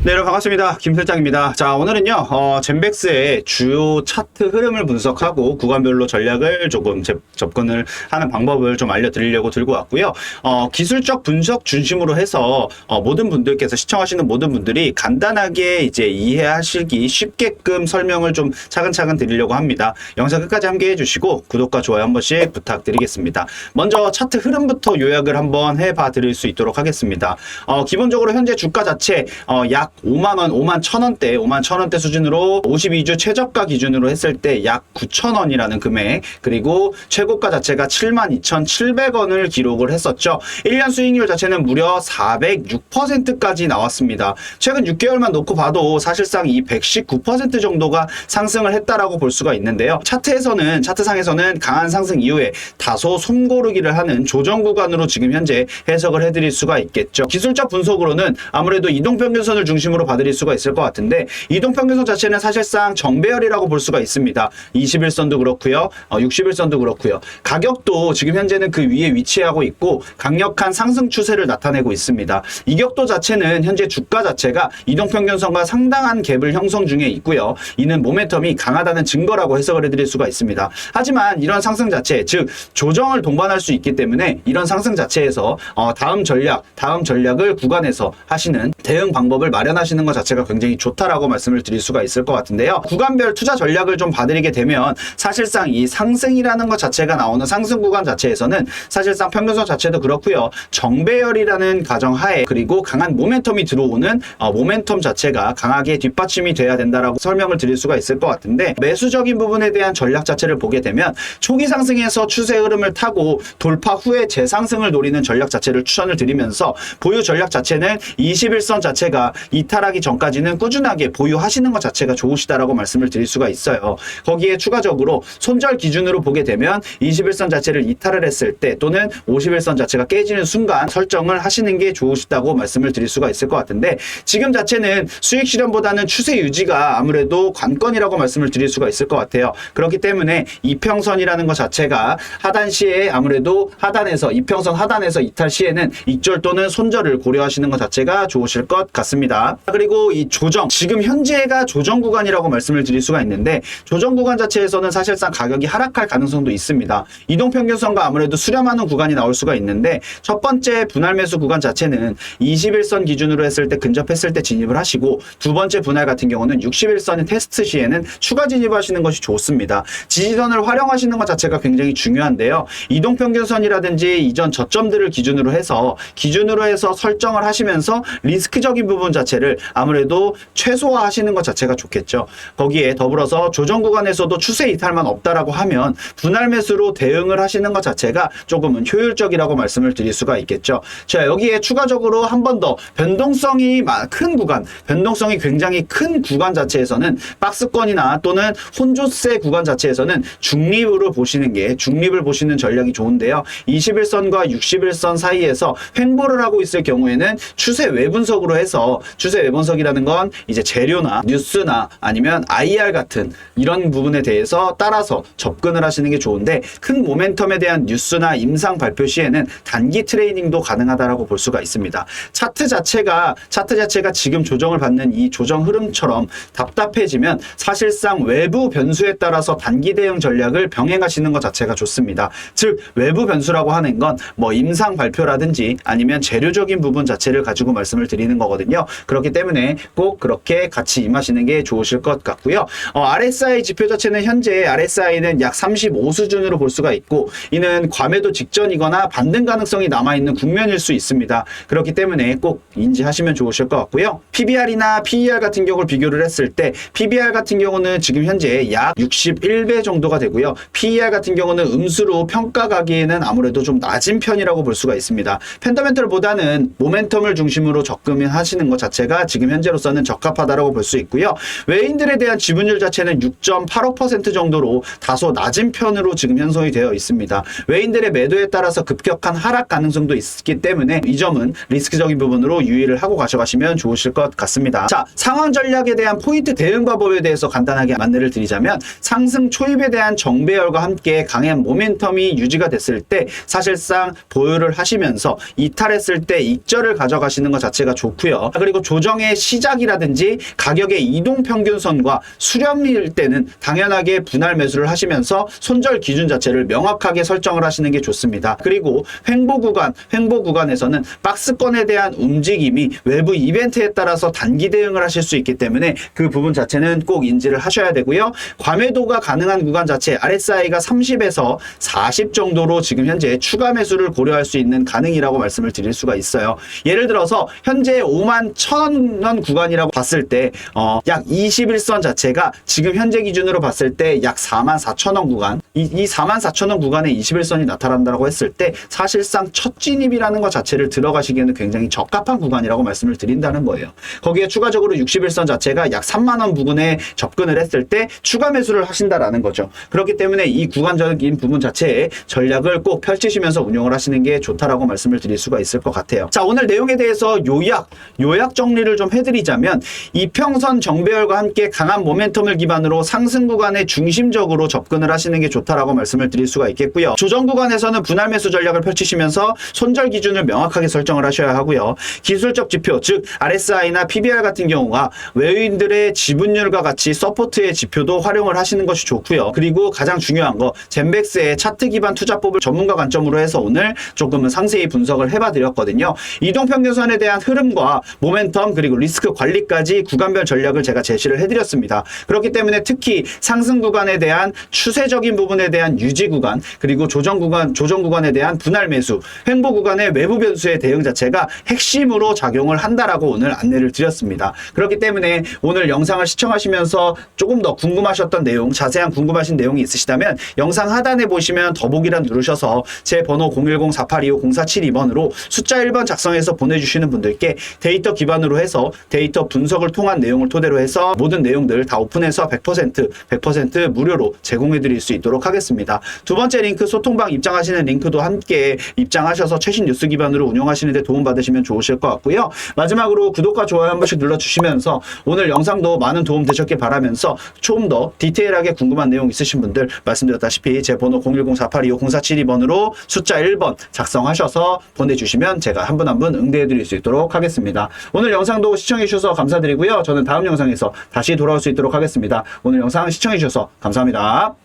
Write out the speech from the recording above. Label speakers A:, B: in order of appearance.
A: 네, 여러분 반갑습니다. 김 실장입니다. 자, 오늘은요, 젠백스의 주요 차트 흐름을 분석하고 구간별로 전략을 조금 접근을 하는 방법을 좀 알려드리려고 들고 왔고요. 기술적 분석 중심으로 해서 모든 분들께서 시청하시는 모든 분들이 간단하게 이제 이해하시기 쉽게끔 설명을 좀 차근차근 드리려고 합니다. 영상 끝까지 함께 해주시고 구독과 좋아요 한 번씩 부탁드리겠습니다. 먼저 차트 흐름부터 요약을 한번 해봐 드릴 수 있도록 하겠습니다. 기본적으로 현재 주가 자체 약 5만원, 5만 1,000원대, 5만 1,000원대 수준으로 52주 최저가 기준으로 했을 때 약 9,000원이라는 금액, 그리고 최고가 자체가 72,700원을 기록을 했었죠. 1년 수익률 자체는 무려 406%까지 나왔습니다. 최근 6개월만 놓고 봐도 사실상 이 119% 정도가 상승을 했다라고 볼 수가 있는데요. 차트상에서는 강한 상승 이후에 다소 숨고르기를 하는 조정 구간으로 지금 현재 해석을 해드릴 수가 있겠죠. 기술적 분석으로는 아무래도 이동평균선을 중심으로 봐드릴 수가 있을 것 같은데, 이동평균선 자체는 사실상 정배열이라고 볼 수가 있습니다. 21선도 그렇고요, 61선도 그렇고요. 가격도 지금 현재는 그 위에 위치하고 있고 강력한 상승 추세를 나타내고 있습니다. 이격도 자체는 현재 주가 자체가 이동평균선과 상당한 갭을 형성 중에 있고요. 이는 모멘텀이 강하다는 증거라고 해석을 해드릴 수가 있습니다. 하지만 이런 상승 자체, 즉 조정을 동반할 수 있기 때문에 이런 상승 자체에서 다음 전략을 구간에서 하시는 대응 방법을 마련하시는 것 자체가 굉장히 좋다라고 말씀을 드릴 수가 있을 것 같은데요. 구간별 투자 전략을 좀 봐드리게 되면 사실상 이 상승이라는 것 자체가 나오는 상승 구간 자체에서는 사실상 평균선 자체도 그렇고요. 정배열이라는 가정하에 그리고 강한 모멘텀이 들어오는 모멘텀 자체가 강하게 뒷받침이 돼야 된다라고 설명을 드릴 수가 있을 것 같은데, 매수적인 부분에 대한 전략 자체를 보게 되면 초기 상승에서 추세 흐름을 타고 돌파 후에 재상승을 노리는 전략 자체를 추천을 드리면서, 보유 전략 자체는 21선 자체가 이탈하기 전까지는 꾸준하게 보유하시는 것 자체가 좋으시다라고 말씀을 드릴 수가 있어요. 거기에 추가적으로 손절 기준으로 보게 되면 21선 자체를 이탈을 했을 때 또는 51선 자체가 깨지는 순간 설정을 하시는 게 좋으시다고 말씀을 드릴 수가 있을 것 같은데, 지금 자체는 수익 실현보다는 추세 유지가 아무래도 관건이라고 말씀을 드릴 수가 있을 것 같아요. 그렇기 때문에 이평선이라는 것 자체가 하단 시에 아무래도 이평선 하단에서 이탈 시에는 익절 또는 손절을 고려하시는 것 자체가 좋으실 것 같습니다. 그리고 이 조정, 지금 현재가 조정 구간이라고 말씀을 드릴 수가 있는데, 조정 구간 자체에서는 사실상 가격이 하락할 가능성도 있습니다. 이동평균선과 아무래도 수렴하는 구간이 나올 수가 있는데, 첫 번째 분할 매수 구간 자체는 21선 기준으로 했을 때 근접했을 때 진입을 하시고, 두 번째 분할 같은 경우는 61선의 테스트 시에는 추가 진입하시는 것이 좋습니다. 지지선을 활용하시는 것 자체가 굉장히 중요한데요. 이동평균선이라든지 이전 저점들을 기준으로 해서 설정을 하시면서 리스크적인 부분 자체를 아무래도 최소화하시는 것 자체가 좋겠죠. 거기에 더불어서 조정 구간에서도 추세 이탈만 없다라고 하면 분할 매수로 대응을 하시는 것 자체가 조금은 효율적이라고 말씀을 드릴 수가 있겠죠. 자, 여기에 추가적으로 한 번 더 변동성이 굉장히 큰 구간 자체에서는 박스권이나 또는 혼조세 구간 자체에서는 중립을 보시는 전략이 좋은데요. 21선과 61선 사이에서 횡보를 하고 있을 경우에는 추세 외분석으로 해서, 추세 외분석이라는 건 이제 재료나 뉴스나 아니면 IR 같은 이런 부분에 대해서 따라서 접근을 하시는 게 좋은데, 큰 모멘텀에 대한 뉴스나 임상 발표 시에는 단기 트레이닝도 가능하다라고 볼 수가 있습니다. 차트 자체가 지금 조정을 받는 이 조정 흐름처럼 답답해지면 사실상 외부 변수에 따라서 단기 대응 전략을 병행하시는 것 자체가 좋습니다. 즉 외부 변수라고 하는 건 뭐 임상 발표라든지 아니면 재료적인 부분 자체를 가지고 말씀을 드리는 거거든요. 그렇기 때문에 꼭 그렇게 같이 임하시는 게 좋으실 것 같고요. RSI 지표 자체는 현재 RSI는 약 35 수준으로 볼 수가 있고, 이는 과매도 직전이거나 반등 가능성이 남아있는 국면일 수 있습니다. 그렇기 때문에 꼭 인지하시면 좋으실 것 같고요. PBR이나 PER 같은 경우를 비교를 했을 때, PBR 같은 경우는 지금 현재 약 61배 정도가 되고요. PER 같은 경우는 음수로 평가가기에는 아무래도 좀 낮은 편이라고 볼 수가 있습니다. 펀더멘털보다는 모멘텀을 중심으로 접근하시는 것 자체가 지금 현재로서는 적합하다고 볼 수 있고요. 외인들에 대한 지분율 자체는 6.85% 정도로 다소 낮은 편으로 지금 형성이 되어 있습니다. 외인들의 매도에 따라서 급격한 하락 가능성도 있기 때문에 이 점은 리스크적인 부분으로 유의를 하고 가져가시면 좋으실 것 같습니다. 자, 상황 전략에 대한 포인트 대응 방법에 대해서 간단하게 안내를 드리자면, 상승 초입에 대한 정배열과 함께 강한 모멘텀이 유지가 됐을 때 사실상 보유를 하시면서 이탈했을 때 익절을 가져가시는 것 자체가 좋고요. 그리고 조정의 시작이라든지 가격의 이동평균선과 수렴일 때는 당연하게 분할 매수를 하시면서 손절 기준 자체를 명확하게 설정을 하시는 게 좋습니다. 그리고 횡보 구간에서는 박스권에 대한 움직임이 외부 이벤트에 따라서 단기 대응을 하실 수 있기 때문에 그 부분 자체는 꼭 인지를 하셔야 되고요. 과매도가 가능한 구간 자체 RSI가 30에서 40 정도로 지금 현재 추가 매수를 고려할 수 있는 가능이라고 말씀을 드릴 수가 있어요. 예를 들어서 현재 51,000원 구간이라고 봤을 때 약 21선 자체가 지금 현재 기준으로 봤을 때 약 44,000원 구간, 이 44,000원 구간에 21선이 나타난다고 했을 때 사실상 첫 진입이라는 것 자체를 들어가시기에는 굉장히 적합한 구간이라고 말씀을 드린다는 거예요. 거기에 추가적으로 61선 자체가 약 3만원 부근에 접근을 했을 때 추가 매수를 하신다라는 거죠. 그렇기 때문에 이 구간적인 부분 자체에 전략을 꼭 펼치시면서 운용을 하시는 게 좋다라고 말씀을 드릴 수가 있을 것 같아요. 자, 오늘 내용에 대해서 요약 정리를 좀 해드리자면 이평선 정배열과 함께 강한 모멘텀을 기반으로 상승 구간에 중심적으로 접근을 하시는 게 좋다라고 말씀을 드릴 수가 있겠고요. 조정 구간에서는 분할 매수 전략을 펼치시면서 손절 기준을 명확하게 설정을 하셔야 하고요. 기술적 지표, 즉 RSI나 PBR 같은 경우가 외인들의 지분율과 같이 서포트의 지표도 활용을 하시는 것이 좋고요. 그리고 가장 중요한 거 젠백스의 차트 기반 투자법을 전문가 관점으로 해서 오늘 조금은 상세히 분석을 해봐 드렸거든요. 이동평균선에 대한 흐름과 모멘텀 그리고 리스크 관리까지 구간별 전략을 제가 제시를 해드렸습니다. 그렇기 때문에 특히 상승 구간에 대한 추세적인 부분에 대한 유지 구간 그리고 조정 구간에 대한 분할 매수, 횡보 구간의 외부 변수의 대응 자체가 핵심으로 작용을 한다라고 오늘 안내를 드렸습니다. 그렇기 때문에 오늘 영상을 시청하시면서 조금 더 궁금하셨던 내용, 자세한 궁금하신 내용이 있으시다면 영상 하단에 보시면 더보기란 누르셔서 제 번호 010-4825-0472번으로 숫자 1번 작성해서 보내주시는 분들께 데이터 기반으로 해서 데이터 분석을 통한 내용을 토대로 해서 모든 내용들 다 오픈해서 100% 무료로 제공해 드릴 수 있도록 하겠습니다. 두 번째 링크 소통방 입장하시는 링크도 함께 입장하셔서 최신 뉴스 기반으로 운영하시는 데 도움 받으시면 좋으실 것 같고요. 마지막으로 구독과 좋아요 한 번씩 눌러주시면서 오늘 영상도 많은 도움 되셨길 바라면서 좀 더 디테일하게 궁금한 내용 있으신 분들 말씀드렸다시피 제 번호 010-4825-0472번으로 숫자 1번 작성하셔서 보내주시면 제가 한 분 한 분 응대해 드릴 수 있도록 하겠습니다. 오늘 영상도 시청해 주셔서 감사드리고요. 저는 다음 영상에서 다시 돌아올 수 있도록 하겠습니다. 오늘 영상 시청해 주셔서 감사합니다.